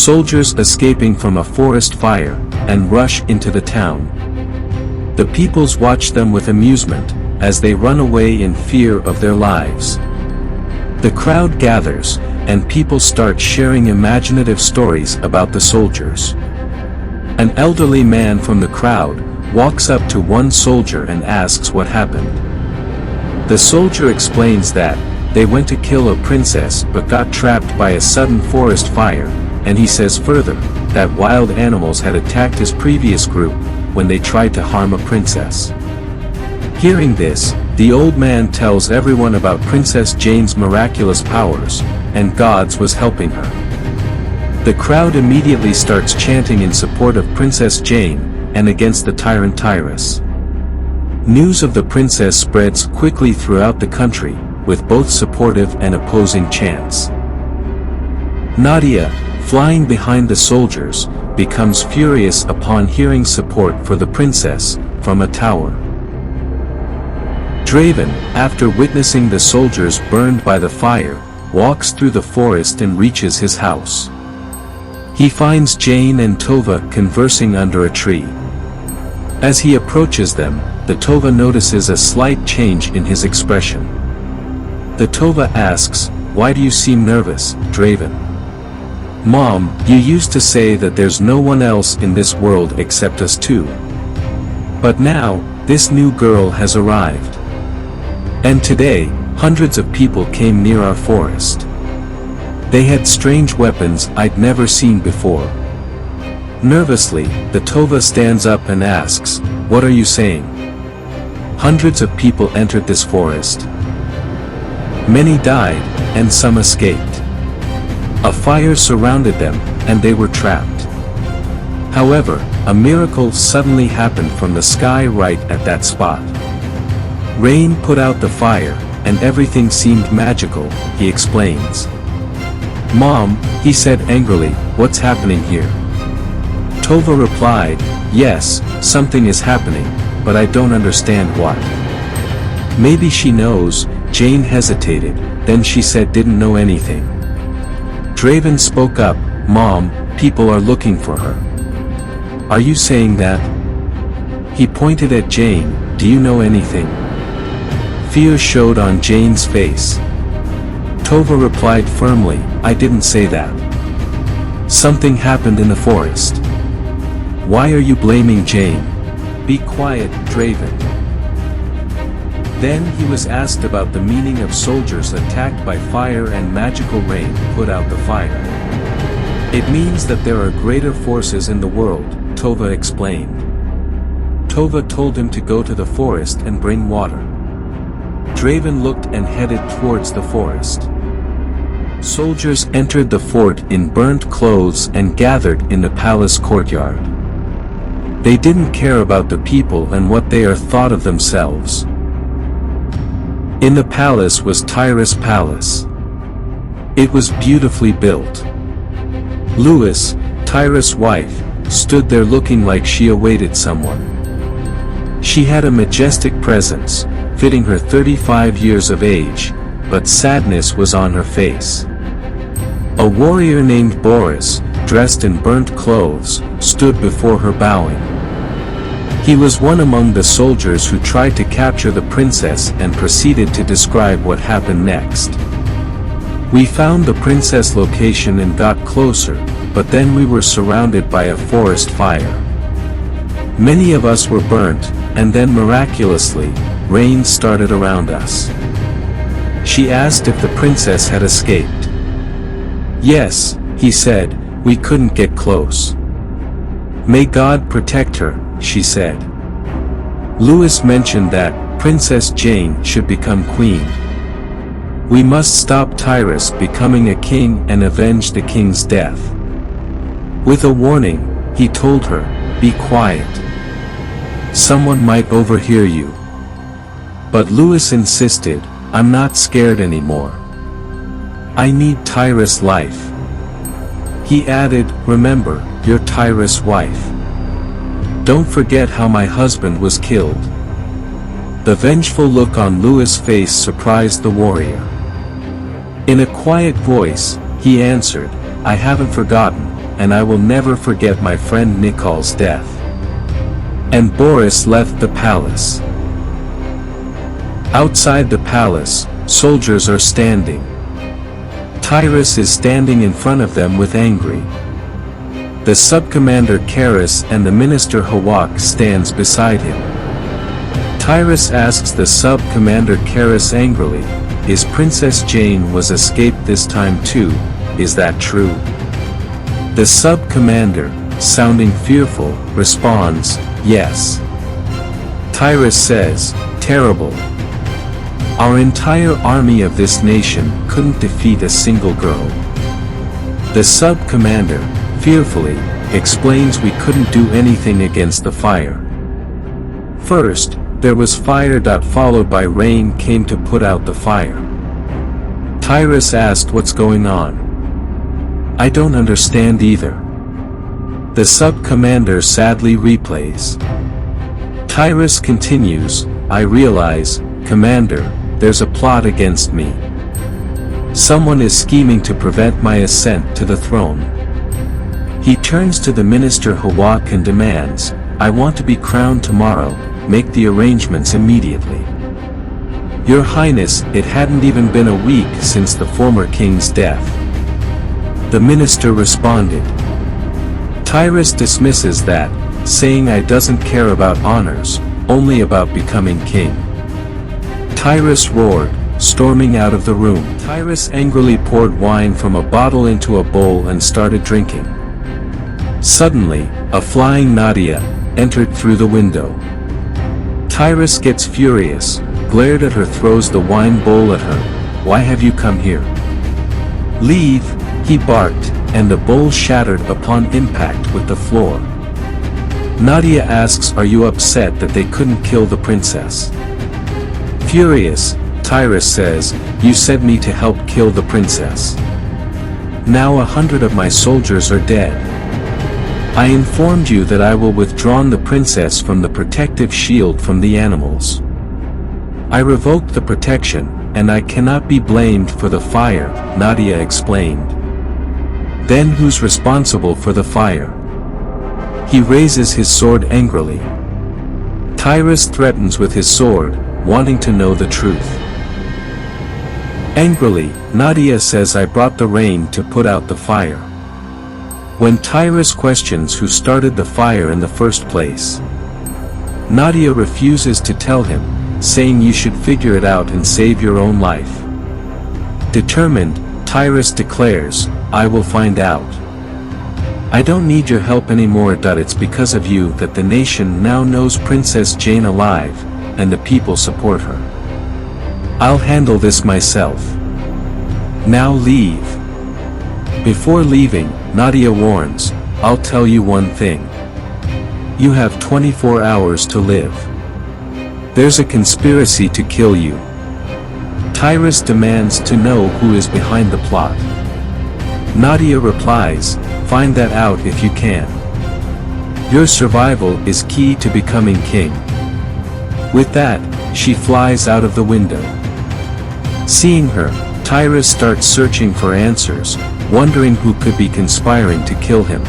soldiers escaping from a forest fire, and rush into the town. The peoples watch them with amusement, as they run away in fear of their lives. The crowd gathers, and people start sharing imaginative stories about the soldiers. An elderly man from the crowd walks up to one soldier and asks what happened. The soldier explains that they went to kill a princess but got trapped by a sudden forest fire, and he says further that wild animals had attacked his previous group when they tried to harm a princess. Hearing this, the old man tells everyone about Princess Jane's miraculous powers, and God's was helping her. The crowd immediately starts chanting in support of Princess Jane, and against the tyrant Tyrus. News of the princess spreads quickly throughout the country, with both supportive and opposing chants. Nadia, flying behind the soldiers, becomes furious upon hearing support for the princess from a tower. Draven, after witnessing the soldiers burned by the fire, walks through the forest and reaches his house. He finds Jane and Tova conversing under a tree. As he approaches them, the Tova notices a slight change in his expression. The Tova asks, "Why do you seem nervous, Draven?" "Mom, you used to say that there's no one else in this world except us two. But now, this new girl has arrived. And today, hundreds of people came near our forest. They had strange weapons I'd never seen before." Nervously, the Tova stands up and asks, "What are you saying?" "Hundreds of people entered this forest. Many died, and some escaped. A fire surrounded them, and they were trapped. However, a miracle suddenly happened from the sky right at that spot. Rain put out the fire, and everything seemed magical," he explains. "Mom," he said angrily, "what's happening here?" Tova replied, "Yes, something is happening, but I don't understand what." "Maybe she knows," Jane hesitated, then she said didn't know anything. Draven spoke up, "Mom, people are looking for her." "Are you saying that?" He pointed at Jane, "Do you know anything?" Fear showed on Jane's face. Tova replied firmly, "I didn't say that. Something happened in the forest. Why are you blaming Jane?" "Be quiet, Draven." Then he was asked about the meaning of soldiers attacked by fire and magical rain put out the fire. "It means that there are greater forces in the world," Tova explained. Tova told him to go to the forest and bring water. Draven looked and headed towards the forest. Soldiers entered the fort in burnt clothes and gathered in the palace courtyard. They didn't care about the people and what they are thought of themselves. In the palace was Tyrus' palace. It was beautifully built. Lewis, Tyrus' wife, stood there looking like she awaited someone. She had a majestic presence, fitting her 35 years of age, but sadness was on her face. A warrior named Boris, dressed in burnt clothes, stood before her bowing. He was one among the soldiers who tried to capture the princess and proceeded to describe what happened next. "We found the princess location and got closer, but then we were surrounded by a forest fire. Many of us were burnt, and then miraculously, rain started around us. She asked if the princess had escaped. Yes, he said, we couldn't get close. May God protect her, she said. Lewis mentioned that Princess Jane should become queen. We must stop Tyrus becoming a king and avenge the king's death. With a warning, he told her, be quiet. Someone might overhear you. But Lewis insisted, I'm not scared anymore. I need Tyrus' life. He added, remember, you're Tyrus' wife. Don't forget how my husband was killed. The vengeful look on Lewis' face surprised the warrior. In a quiet voice, he answered, I haven't forgotten, and I will never forget my friend Nikol's death." And Boris left the palace. Outside the palace, soldiers are standing. Tyrus is standing in front of them with angry. The sub-commander Karis and the minister Hawak stands beside him. Tyrus asks the sub-commander Karis angrily, "Is Princess Jane was escaped this time too, is that true?" The sub-commander, sounding fearful, responds, "Yes." Tyrus says, "Terrible. Our entire army of this nation couldn't defeat a single girl." The sub-commander, fearfully, explains we couldn't do anything against the fire. First, there was fire. Followed by rain came to put out the fire. Tyrus asked what's going on. "I don't understand either." The sub-commander sadly replays. Tyrus continues, "I realize, Commander, there's a plot against me. Someone is scheming to prevent my ascent to the throne." He turns to the minister Hawak and demands, "I want to be crowned tomorrow, make the arrangements immediately." "Your Highness, it hadn't even been a week since the former king's death." The minister responded. Tyrus dismisses that, saying I doesn't care about honors, only about becoming king. Tyrus roared, storming out of the room. Tyrus angrily poured wine from a bottle into a bowl and started drinking. Suddenly, a flying Nadia entered through the window. Tyrus gets furious, glared at her, throws the wine bowl at her. "Why have you come here?" "Leave," he barked, and the bowl shattered upon impact with the floor. Nadia asks, "Are you upset that they couldn't kill the princess?" Furious, Tyrus says, "You sent me to help kill the princess. Now 100 of my soldiers are dead. I informed you that I will withdraw the princess from the protective shield from the animals. I revoked the protection, and I cannot be blamed for the fire," Nadia explained. "Then who's responsible for the fire?" He raises his sword angrily. Tyrus threatens with his sword, wanting to know the truth. Angrily, Nadia says, "I brought the rain to put out the fire." When Tyrus questions who started the fire in the first place, Nadia refuses to tell him, saying you should figure it out and save your own life. Determined, Tyrus declares, "I will find out. I don't need your help anymore. It's because of you that the nation now knows Princess Jane alive, and the people support her. I'll handle this myself. Now leave." Before leaving, Nadia warns, "I'll tell you one thing. You have 24 hours to live. There's a conspiracy to kill you." Tyrus demands to know who is behind the plot. Nadia replies, "Find that out if you can. Your survival is key to becoming king." With that, she flies out of the window. Seeing her, Tyrus starts searching for answers, wondering who could be conspiring to kill him.